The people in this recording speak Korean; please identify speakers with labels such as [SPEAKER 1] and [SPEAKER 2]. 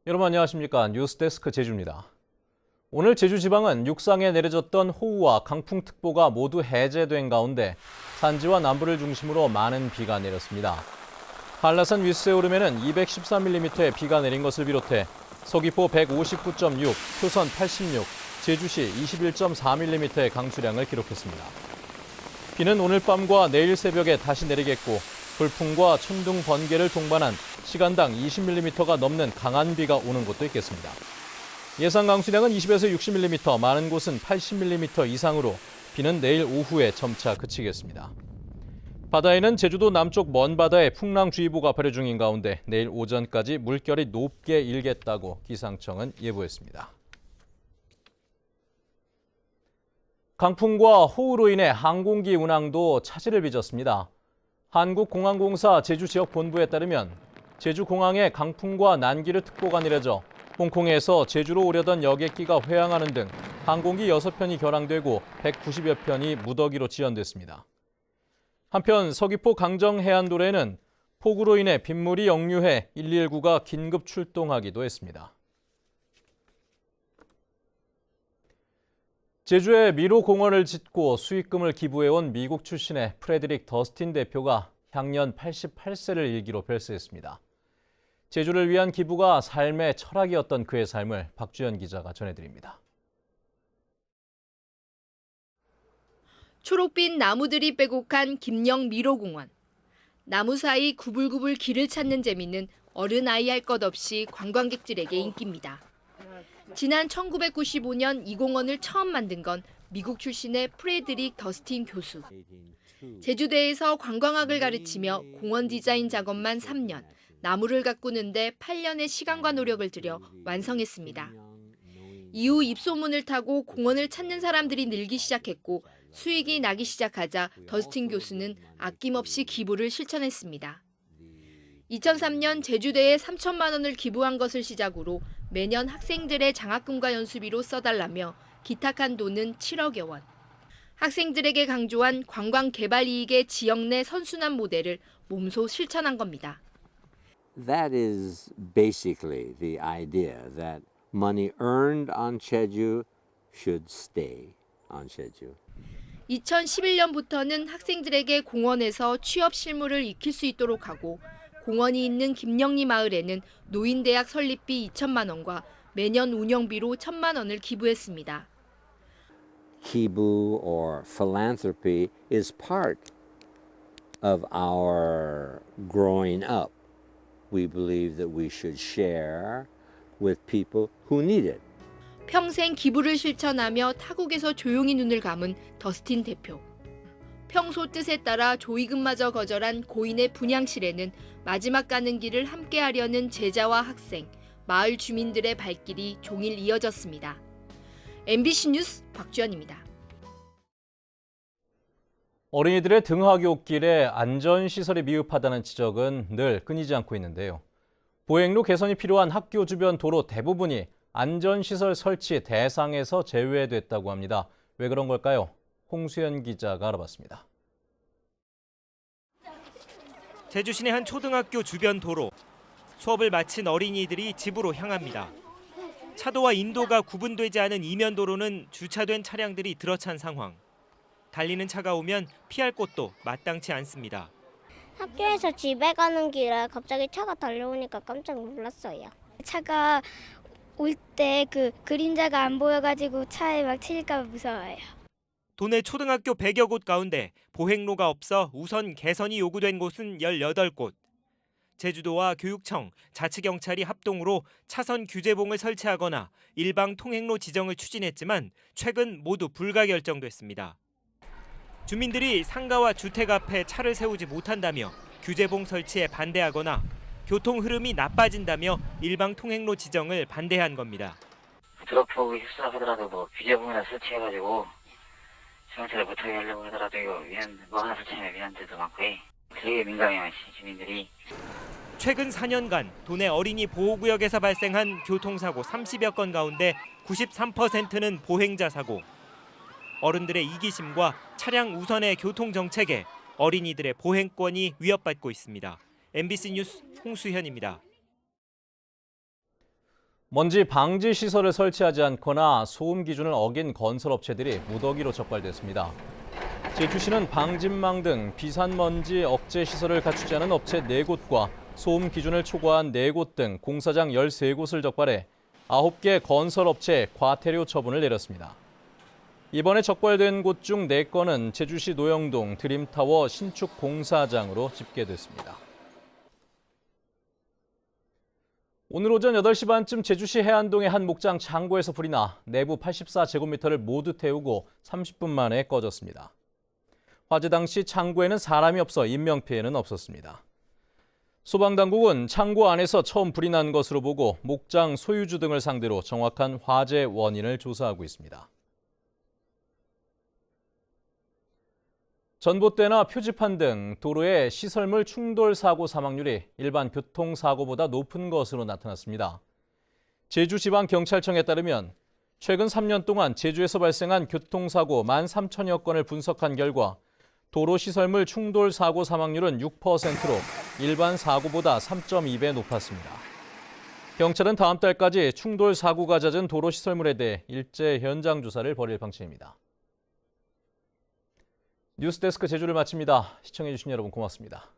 [SPEAKER 1] 여러분 안녕하십니까? 뉴스데스크 제주입니다. 오늘 제주지방은 육상에 내려졌던 호우와 강풍특보가 모두 해제된 가운데 산지와 남부를 중심으로 많은 비가 내렸습니다. 한라산 윗세 오름에는 213mm의 비가 내린 것을 비롯해 서귀포 159.6, 표선 86, 제주시 21.4mm의 강수량을 기록했습니다. 비는 오늘 밤과 내일 새벽에 다시 내리겠고 돌풍과 천둥, 번개를 동반한 시간당 20mm가 넘는 강한 비가 오는 곳도 있겠습니다. 예상 강수량은 20에서 60mm, 많은 곳은 80mm 이상으로 비는 내일 오후에 점차 그치겠습니다. 바다에는 제주도 남쪽 먼바다에 풍랑주의보가 발효 중인 가운데 내일 오전까지 물결이 높게 일겠다고 기상청은 예보했습니다. 강풍과 호우로 인해 항공기 운항도 차질을 빚었습니다. 한국공항공사 제주지역본부에 따르면 제주공항에 강풍과 난기류 특보가 내려져 홍콩에서 제주로 오려던 여객기가 회항하는 등 항공기 6편이 결항되고 190여 편이 무더기로 지연됐습니다. 한편 서귀포 강정해안도로에는 폭우로 인해 빗물이 역류해 119가 긴급 출동하기도 했습니다. 제주에 미로 공원을 짓고 수익금을 기부해온 미국 출신의 프레드릭 더스틴 대표가 향년 88세를 일기로 별세했습니다. 제주를 위한 기부가 삶의 철학이었던 그의 삶을 박주연 기자가 전해드립니다.
[SPEAKER 2] 초록빛 나무들이 빼곡한 김영 미로공원. 나무 사이 구불구불 길을 찾는 재미는 어른아이 할 것 없이 관광객들에게 인기입니다. 지난 1995년 이 공원을 처음 만든 건 미국 출신의 프레드릭 더스틴 교수. 제주대에서 관광학을 가르치며 공원 디자인 작업만 3년, 나무를 가꾸는데 8년의 시간과 노력을 들여 완성했습니다. 이후 입소문을 타고 공원을 찾는 사람들이 늘기 시작했고 수익이 나기 시작하자 더스틴 교수는 아낌없이 기부를 실천했습니다. 2003년 제주대에 3천만 원을 기부한 것을 시작으로 매년 학생들의 장학금과 연수비로 써달라며 기탁한 돈은 7억여 원. 학생들에게 강조한 관광 개발 이익의 지역 내 선순환 모델을 몸소 실천한 겁니다.
[SPEAKER 3] That is basically the idea that money earned on Jeju should stay on Jeju.
[SPEAKER 2] 2011년부터는 학생들에게 공원에서 취업 실무를 익힐 수 있도록 하고 공원이 있는 김영리 마을에는 노인대학 설립비 2천만 원과 매년 운영비로 1,000만 원을 기부했습니다.
[SPEAKER 3] Kibu or philanthropy is part of our growing up. We believe that we should share with people who need it.
[SPEAKER 2] 평생 기부를 실천하며 타국에서 조용히 눈을 감은 더스틴 대표. 평소 뜻에 따라 조의금마저 거절한 고인의 분향실에는 마지막 가는 길을 함께하려는 제자와 학생, 마을 주민들의 발길이 종일 이어졌습니다. MBC 뉴스 박주연입니다.
[SPEAKER 1] 어린이들의 등하굣길에 안전시설이 미흡하다는 지적은 늘 끊이지 않고 있는데요. 보행로 개선이 필요한 학교 주변 도로 대부분이 안전시설 설치 대상에서 제외됐다고 합니다. 왜 그런 걸까요? 홍수연 기자가 알아봤습니다.
[SPEAKER 4] 제주 시내 한 초등학교 주변 도로. 수업을 마친 어린이들이 집으로 향합니다. 차도와 인도가 구분되지 않은 이면 도로는 주차된 차량들이 들어찬 상황. 달리는 차가 오면 피할 곳도 마땅치 않습니다.
[SPEAKER 5] 학교에서 집에 가는 길에 갑자기 차가 달려오니까 깜짝 놀랐어요. 차가 올 때 그 그림자가 안 보여가지고 차에 막 치일까 봐 무서워요.
[SPEAKER 4] 도내 초등학교 100여 곳 가운데 보행로가 없어 우선 개선이 요구된 곳은 18곳. 제주도와 교육청, 자치경찰이 합동으로 차선 규제봉을 설치하거나 일방 통행로 지정을 추진했지만 최근 모두 불가 결정됐습니다. 주민들이 상가와 주택 앞에 차를 세우지 못한다며 규제봉 설치에 반대하거나 교통 흐름이 나빠진다며 일방 통행로 지정을 반대한 겁니다.
[SPEAKER 6] 드롭폭이 흡사하더라도 규제봉이나 설치해가지고 주행차를 못하게 하려고 하더라도 이거 뭐 하나 설치하면 위안들도 많고 되게 민감해요 주민들이.
[SPEAKER 4] 최근 4년간 도내 어린이 보호구역에서 발생한 교통사고 30여 건 가운데 93%는 보행자 사고. 어른들의 이기심과 차량 우선의 교통정책에 어린이들의 보행권이 위협받고 있습니다. MBC 뉴스 홍수현입니다.
[SPEAKER 1] 먼지 방지 시설을 설치하지 않거나 소음 기준을 어긴 건설업체들이 무더기로 적발됐습니다. 제주시는 방진망 등 비산먼지 억제 시설을 갖추지 않은 업체 4곳과 소음 기준을 초과한 4곳 등 공사장 13곳을 적발해 9개 건설업체에 과태료 처분을 내렸습니다. 이번에 적발된 곳 중 4건은 제주시 노영동 드림타워 신축 공사장으로 집계됐습니다. 오늘 오전 8시 반쯤 제주시 해안동의 한 목장 창고에서 불이 나 내부 84제곱미터를 모두 태우고 30분 만에 꺼졌습니다. 화재 당시 창고에는 사람이 없어 인명피해는 없었습니다. 소방당국은 창고 안에서 처음 불이 난 것으로 보고 목장 소유주 등을 상대로 정확한 화재 원인을 조사하고 있습니다. 전봇대나 표지판 등 도로의 시설물 충돌 사고 사망률이 일반 교통사고보다 높은 것으로 나타났습니다. 제주지방경찰청에 따르면 최근 3년 동안 제주에서 발생한 교통사고 13,000여 건을 분석한 결과 도로 시설물 충돌 사고 사망률은 6%로 일반 사고보다 3.2배 높았습니다. 경찰은 다음 달까지 충돌 사고가 잦은 도로 시설물에 대해 일제 현장 조사를 벌일 방침입니다. 뉴스데스크 제주를 마칩니다. 시청해주신 여러분 고맙습니다.